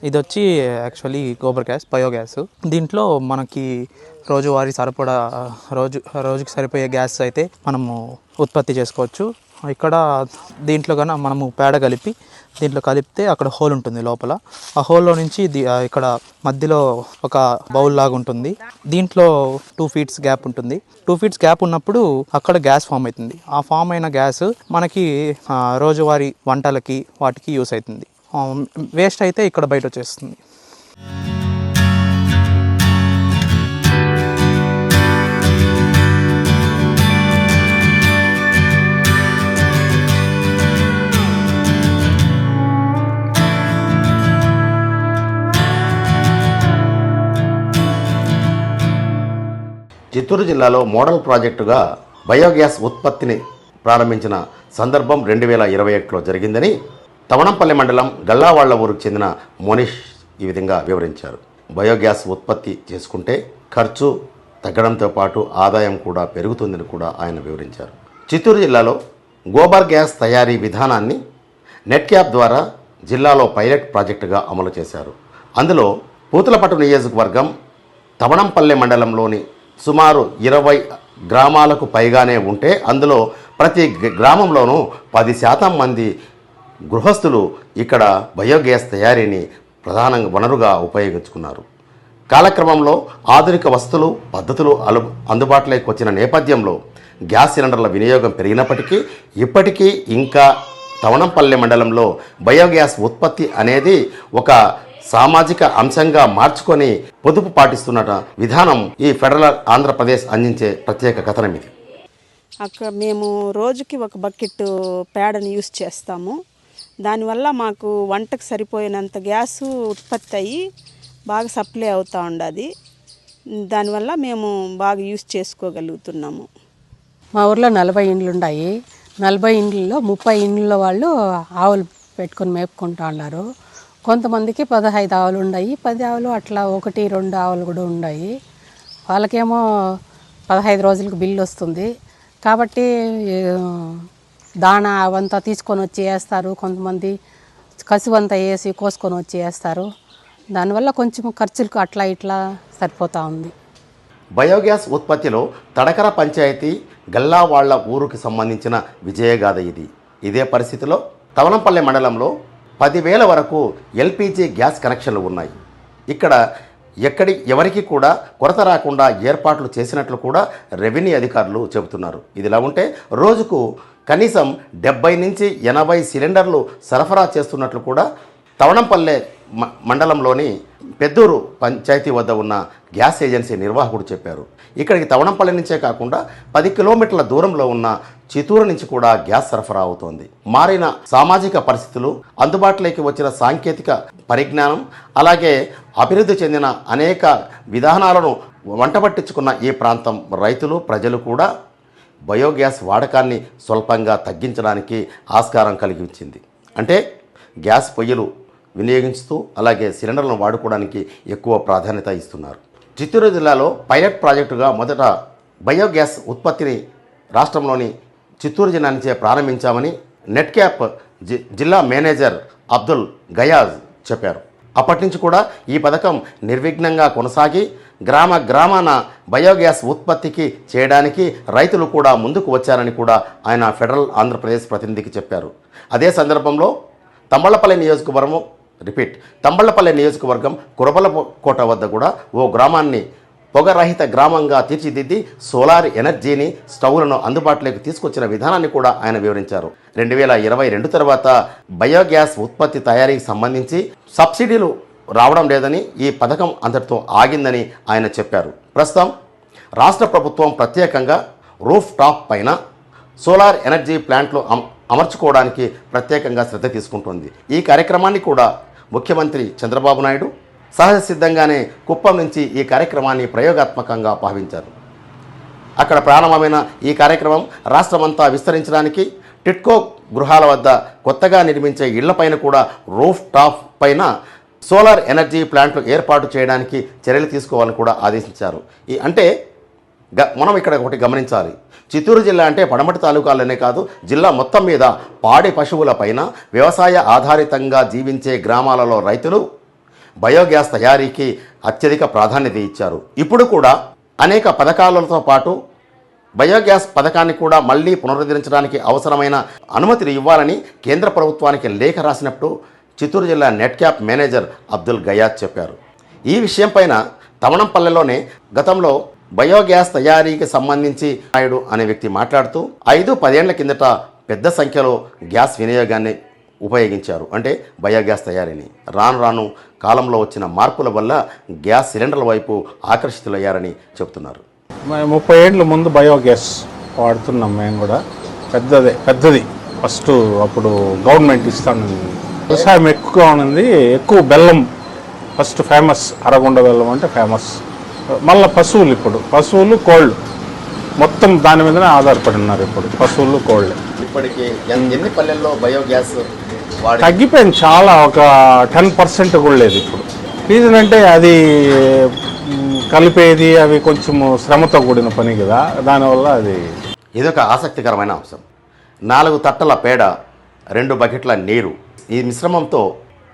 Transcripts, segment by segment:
ఇది వచ్చి actually gobar gas, biogas. దీంట్లో మనకి రోజువారీ సరిపడా రోజుకి సరిపోయే గ్యాస్ అయితే మనము ఉత్పత్తి చేసుకోవచ్చు. ఇక్కడ దీంట్లో కన్నా మనము పేడ కలిపితే అక్కడ హోల్ ఉంటుంది లోపల. ఆ హోల్లో నుంచి ఇక్కడ మధ్యలో ఒక బౌల్ లాగా ఉంటుంది. దీంట్లో 2 feet గ్యాప్ ఉంటుంది. 2 feet గ్యాప్ ఉన్నప్పుడు అక్కడ గ్యాస్ ఫామ్ అవుతుంది. ఆ ఫామ్ అయిన గ్యాస్ మనకి రోజువారీ వంటలకి వాటికి యూస్ అవుతుంది. వేస్ట్ అయితే ఇక్కడ బయట వచ్చేస్తుంది. చిత్తూరు జిల్లాలో మోడల్ ప్రాజెక్టుగా బయోగ్యాస్ ఉత్పత్తిని ప్రారంభించిన సందర్భం 2021లో జరిగిందని తవణంపల్లి మండలం గల్లావాళ్ల ఊరుకు చెందిన మోనిష్ ఈ విధంగా వివరించారు. బయోగ్యాస్ ఉత్పత్తి చేసుకుంటే ఖర్చు తగ్గడంతో పాటు ఆదాయం కూడా పెరుగుతుందని కూడా ఆయన వివరించారు. చిత్తూరు జిల్లాలో గోబర్ గ్యాస్ తయారీ విధానాన్ని నెట్క్యాప్ ద్వారా జిల్లాలో పైలట్ ప్రాజెక్టుగా అమలు చేశారు. అందులో పూతలపట్టు నియోజకవర్గం తవణంపల్లి మండలంలోని సుమారు 20 గ్రామాలకు పైగానే ఉంటే అందులో ప్రతి గ్రామంలోనూ 10% మంది గృహస్థులు ఇక్కడ బయోగ్యాస్ తయారీని ప్రధాన వనరుగా ఉపయోగించుకున్నారు. కాలక్రమంలో ఆధునిక వసతులు పద్ధతులు అందుబాటులోకి వచ్చిన నేపథ్యంలో గ్యాస్ సిలిండర్ల వినియోగం పెరిగినప్పటికీ ఇప్పటికీ ఇంకా తవణంపల్లి మండలంలో బయోగ్యాస్ ఉత్పత్తి అనేది ఒక సామాజిక అంశంగా మార్చుకొని పొదుపు పాటిస్తున్న విధానం ఈ ఫెడరల్ ఆంధ్రప్రదేశ్ అందించే ప్రత్యేక కథనం ఇది. అక్కడ మేము రోజుకి ఒక బకెట్ పేడని యూస్ చేస్తాము. దానివల్ల మాకు వంటకు సరిపోయినంత గ్యాసు ఉత్పత్తి అయ్యి బాగా సప్లై అవుతూ ఉండదు. దానివల్ల మేము బాగా యూస్ చేసుకోగలుగుతున్నాము. మా ఊర్లో 40 ఇండ్లు ఉన్నాయి. 40 ఇండ్లలో 30 ఇండ్ల వాళ్ళు ఆవులు పెట్టుకొని మేపుకుంటూ ఉన్నారు. కొంతమందికి 15 ఆవులు ఉన్నాయి, 10 ఆవులు అట్లా 1-2 ఆవులు కూడా ఉన్నాయి. వాళ్ళకేమో 15 రోజులకు బిల్లు వస్తుంది కాబట్టి దానా అవంతా తీసుకొని వచ్చి వేస్తారు. కొంతమంది కసువంతా వేసి కోసుకొని వచ్చి వేస్తారు. దానివల్ల కొంచెం ఖర్చులకు అట్లా ఇట్లా సరిపోతూ ఉంది. బయోగ్యాస్ ఉత్పత్తిలో తడకర పంచాయతీ గల్లావాళ్ల ఊరుకి సంబంధించిన విజయగాథ ఇది. ఇదే పరిస్థితిలో తవణంపల్లి మండలంలో 10,000 వరకు ఎల్పిజి గ్యాస్ కనెక్షన్లు ఉన్నాయి. ఇక్కడ ఎవరికి కూడా కొరత రాకుండా ఏర్పాట్లు చేసినట్లు కూడా రెవెన్యూ అధికారులు చెబుతున్నారు. ఇదిలా ఉంటే రోజుకు కనీసం 70 నుంచి 80 సిలిండర్లు సరఫరా చేస్తున్నట్లు కూడా తవణంపల్లె మండలంలోని పెద్దూరు పంచాయతీ వద్ద ఉన్న గ్యాస్ ఏజెన్సీ నిర్వాహకుడు చెప్పారు. ఇక్కడికి తవణంపల్లి నుంచే కాకుండా 10 కిలోమీటర్ల దూరంలో ఉన్న చిత్తూరు నుంచి కూడా గ్యాస్ సరఫరా అవుతోంది. మారిన సామాజిక పరిస్థితులు, అందుబాటులోకి వచ్చిన సాంకేతిక పరిజ్ఞానం, అలాగే అభివృద్ధి చెందిన అనేక విధానాలను వంటబట్టించుకున్న ఈ ప్రాంతం రైతులు ప్రజలు కూడా బయోగ్యాస్ వాడకాన్ని స్వల్పంగా తగ్గించడానికి ఆస్కారం కలిగించింది. అంటే గ్యాస్ పొయ్యిలు వినియోగిస్తూ అలాగే సిలిండర్లను వాడుకోవడానికి ఎక్కువ ప్రాధాన్యత ఇస్తున్నారు. చిత్తూరు జిల్లాలో పైలట్ ప్రాజెక్టుగా మొదట బయోగ్యాస్ ఉత్పత్తిని రాష్ట్రంలోని చిత్తూరు జిల్లా నుంచే ప్రారంభించామని నెట్క్యాప్ జిల్లా మేనేజర్ అబ్దుల్ గయాజ్ చెప్పారు. అప్పటి నుంచి కూడా ఈ పథకం నిర్విఘ్నంగా కొనసాగి గ్రామాన బయోగ్యాస్ ఉత్పత్తికి చేయడానికి రైతులు కూడా ముందుకు వచ్చారని కూడా ఆయన ఫెడరల్ ఆంధ్రప్రదేశ్ ప్రతినిధికి చెప్పారు. అదే సందర్భంలో తంబళ్లపల్లి నియోజకవర్గం కురబలకోట వద్ద కూడా ఓ గ్రామాన్ని పొగరహిత గ్రామంగా తీర్చిదిద్ది సోలార్ ఎనర్జీని, స్టవ్లను అందుబాటులోకి తీసుకొచ్చిన విధానాన్ని కూడా ఆయన వివరించారు. 2022 తర్వాత బయోగ్యాస్ ఉత్పత్తి తయారీకి సంబంధించి సబ్సిడీలు రావడం లేదని, ఈ పథకం అంతటితో ఆగిందని ఆయన చెప్పారు. ప్రస్తుతం రాష్ట్ర ప్రభుత్వం ప్రత్యేకంగా రూఫ్ టాప్ పైన సోలార్ ఎనర్జీ ప్లాంట్లు అమర్చుకోవడానికి ప్రత్యేకంగా శ్రద్ధ తీసుకుంటోంది. ఈ కార్యక్రమాన్ని కూడా ముఖ్యమంత్రి చంద్రబాబు నాయుడు సహజ సిద్ధంగానే కుప్పం నుంచి ఈ కార్యక్రమాన్ని ప్రయోగాత్మకంగా భావించారు. అక్కడ ప్రారంభమైన ఈ కార్యక్రమం రాష్ట్రమంతా విస్తరించడానికి టిట్కో గృహాల వద్ద కొత్తగా నిర్మించే ఇళ్లపైన కూడా రూఫ్ టాప్ పైన సోలార్ ఎనర్జీ ప్లాంట్లు ఏర్పాటు చేయడానికి చర్యలు తీసుకోవాలని కూడా ఆదేశించారు. అంటే మనం ఇక్కడ ఒకటి గమనించాలి. చిత్తూరు జిల్లా అంటే పడమటి తాలూకాలనే కాదు, జిల్లా మొత్తం మీద పాడి పశువుల పైన వ్యవసాయ ఆధారితంగా జీవించే గ్రామాలలో రైతులు బయోగ్యాస్ తయారీకి అత్యధిక ప్రాధాన్యత ఇచ్చారు. ఇప్పుడు కూడా అనేక పథకాలతో పాటు బయోగ్యాస్ పథకాన్ని కూడా మళ్లీ పునరుద్ధరించడానికి అవసరమైన అనుమతిని ఇవ్వాలని కేంద్ర ప్రభుత్వానికి లేఖ రాసినట్టు చిత్తూరు జిల్లా నెట్క్యాప్ మేనేజర్ అబ్దుల్ గయాద్ చెప్పారు. ఈ విషయంపైన తవణంపల్లెలోనే గతంలో బయోగ్యాస్ తయారీకి సంబంధించి నాయుడు అనే వ్యక్తి మాట్లాడుతూ 5-10 ఏళ్ల కిందట పెద్ద సంఖ్యలో గ్యాస్ వినియోగాన్ని ఉపయోగించారు, అంటే బయోగ్యాస్ తయారీని. రాను రాను కాలంలో వచ్చిన మార్పుల వల్ల గ్యాస్ సిలిండర్ల వైపు ఆకర్షితులయ్యారని చెబుతున్నారు. 30 ఏళ్ళ ముందు బయోగ్యాస్ వాడుతున్నాం మేము కూడా. పెద్దది ఫస్ట్ అప్పుడు గవర్నమెంట్ ఇస్తాను. వ్యవసాయం ఎక్కువగా ఉన్నది, ఎక్కువ బెల్లం ఫస్ట్ ఫేమస్. అరగుండ బెల్లం అంటే ఫేమస్. మళ్ళీ పశువులు కోళ్ళు మొత్తం దాని మీదనే ఆధారపడి ఉన్నారు ఇప్పుడు. పశువులు కోళ్ళు ఇప్పటికి ఎన్ని పల్లెల్లో బయోగ్యాస్ తగ్గిపోయింది చాలా, ఒక 10% కూడా లేదు ఇప్పుడు. రీజన్ అంటే అది కలిపేది అవి కొంచెం శ్రమతో కూడిన పని కదా, దానివల్ల అది. ఇదొక ఆసక్తికరమైన అంశం. 4 తట్టల పేడ, 2 బకెట్ల నీరు, ఈ మిశ్రమంతో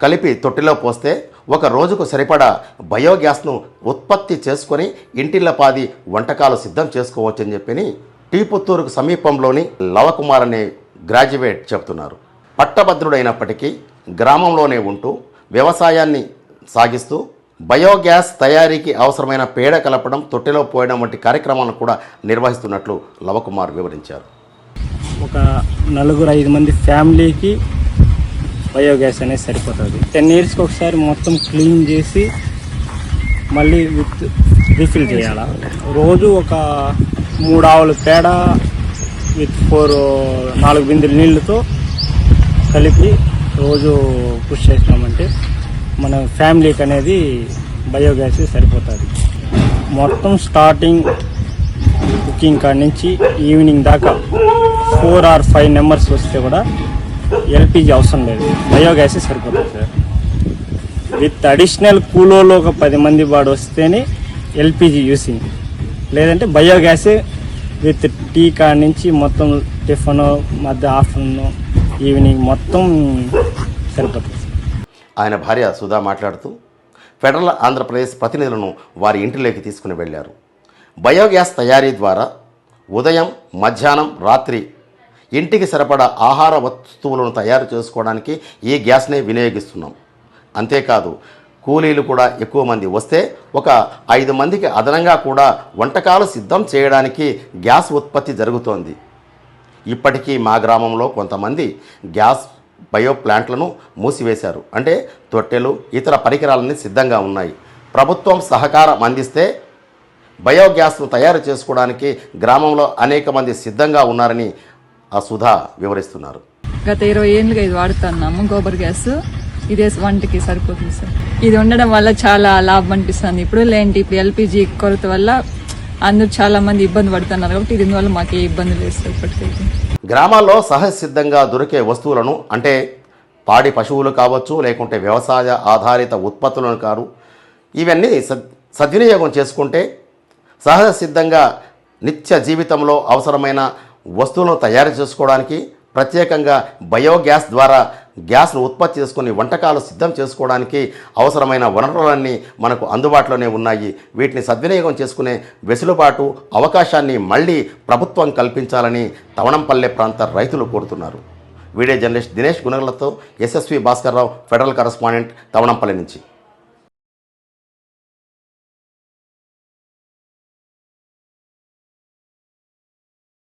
కలిపి తొట్టిలో పోస్తే ఒక రోజుకు సరిపడా బయోగ్యాస్ను ఉత్పత్తి చేసుకొని ఇంటిల్లపాది వంటకాలు సిద్ధం చేసుకోవచ్చని చెప్పి టీపుత్తూరుకు సమీపంలోని లవకుమార్ అనే గ్రాడ్యుయేట్ చెబుతున్నారు. పట్టభద్రుడైనప్పటికీ గ్రామంలోనే ఉంటూ వ్యవసాయాన్ని సాగిస్తూ బయోగ్యాస్ తయారీకి అవసరమైన పేడ కలపడం, తొట్టెలో పోయడం వంటి కార్యక్రమాలను కూడా నిర్వహిస్తున్నట్లు లవకుమార్ వివరించారు. ఒక 4-5 మంది ఫ్యామిలీకి బయోగ్యాస్ అనేది సరిపోతుంది. 10 ఇయర్స్కి ఒకసారి మొత్తం క్లీన్ చేసి మళ్ళీ రీఫిల్ చేయాలి. రోజు ఒక 3 ఆవుల పేడ విత్ 4 బిందెల నీళ్ళతో కలిపి రోజు పుష్ చేసినామంటే మన ఫ్యామిలీకి అనేది బయోగ్యాస్ సరిపోతుంది. మొత్తం స్టార్టింగ్ కుకింగ్ కాడ నుంచి ఈవినింగ్ దాకా 4 or 5 మెంబర్స్ వస్తే కూడా ఎల్పిజి అవసరం లేదు, బయోగ్యాస్ సరిపోతుంది సార్. విత్ అడిషనల్ కూలోలో ఒక 10 మంది వాడు వస్తేనే ఎల్పిజి యూసింగ్, లేదంటే బయోగ్యాసే విత్ టీ కాడ నుంచి మొత్తం టిఫిన్, ఆఫ్టర్నూన్, ఈవినింగ్ మొత్తం సరిపోతుంది. ఆయన భార్య సుధా మాట్లాడుతూ ఫెడరల్ ఆంధ్రప్రదేశ్ ప్రతినిధులను వారి ఇంటిలోకి తీసుకుని వెళ్లారు. బయోగ్యాస్ తయారీ ద్వారా ఉదయం, మధ్యాహ్నం, రాత్రి ఇంటికి సరిపడా ఆహార వస్తువులను తయారు చేసుకోవడానికి ఈ గ్యాస్నే వినియోగిస్తున్నాం. అంతేకాదు కూలీలు కూడా ఎక్కువ మంది వస్తే ఒక 5 మందికి అదనంగా కూడా వంటకాలు సిద్ధం చేయడానికి గ్యాస్ ఉత్పత్తి జరుగుతోంది. ఇప్పటికీ మా గ్రామంలో కొంతమంది గ్యాస్ బయో ప్లాంట్లను మూసివేశారు, అంటే తొట్టెలు, ఇతర పరికరాలన్నీ సిద్ధంగా ఉన్నాయి. ప్రభుత్వం సహకారం అందిస్తే బయోగ్యాస్ను తయారు చేసుకోవడానికి గ్రామంలో అనేక మంది సిద్ధంగా ఉన్నారని ఆ సుధా వివరిస్తున్నారు. గత 20 ఏళ్ళుగా ఇది వాడుతున్నాము గోబర్ గ్యాస్. ఇదే వంటకి సరిపోతుంది సార్. ఇది ఉండడం వల్ల చాలా లాభం అనిపిస్తుంది. ఇప్పుడు ఇప్పుడు ఎల్పిజి కొరత వల్ల అందరూ చాలా మంది ఇబ్బంది పడుతున్నారు కాబట్టి దీనివల్ల మాకు ఏ ఇబ్బంది లేదు సార్. ఇప్పటికైతే గ్రామాల్లో సహజ సిద్ధంగా దొరికే వస్తువులను, అంటే పాడి పశువులు కావచ్చు, లేకుంటే వ్యవసాయ ఆధారిత ఉత్పత్తులను కారు, ఇవన్నీ సద్వినియోగం చేసుకుంటే సహజ సిద్ధంగా నిత్య జీవితంలో అవసరమైన వస్తువులను తయారు చేసుకోవడానికి, ప్రత్యేకంగా బయోగ్యాస్ ద్వారా గ్యాస్ను ఉత్పత్తి చేసుకుని వంటకాలు సిద్ధం చేసుకోవడానికి అవసరమైన వనరులన్నీ మనకు అందుబాటులోనే ఉన్నాయి. వీటిని సద్వినియోగం చేసుకునే వెసులుబాటు, అవకాశాన్ని మళ్ళీ ప్రభుత్వం కల్పించాలని తవణంపల్లె ప్రాంత రైతులు కోరుతున్నారు. వీడియో జర్నలిస్ట్ దినేష్ గుణగలతో SSV Bhaskar Rao, federal correspondent, Thavanampalle నుంచి.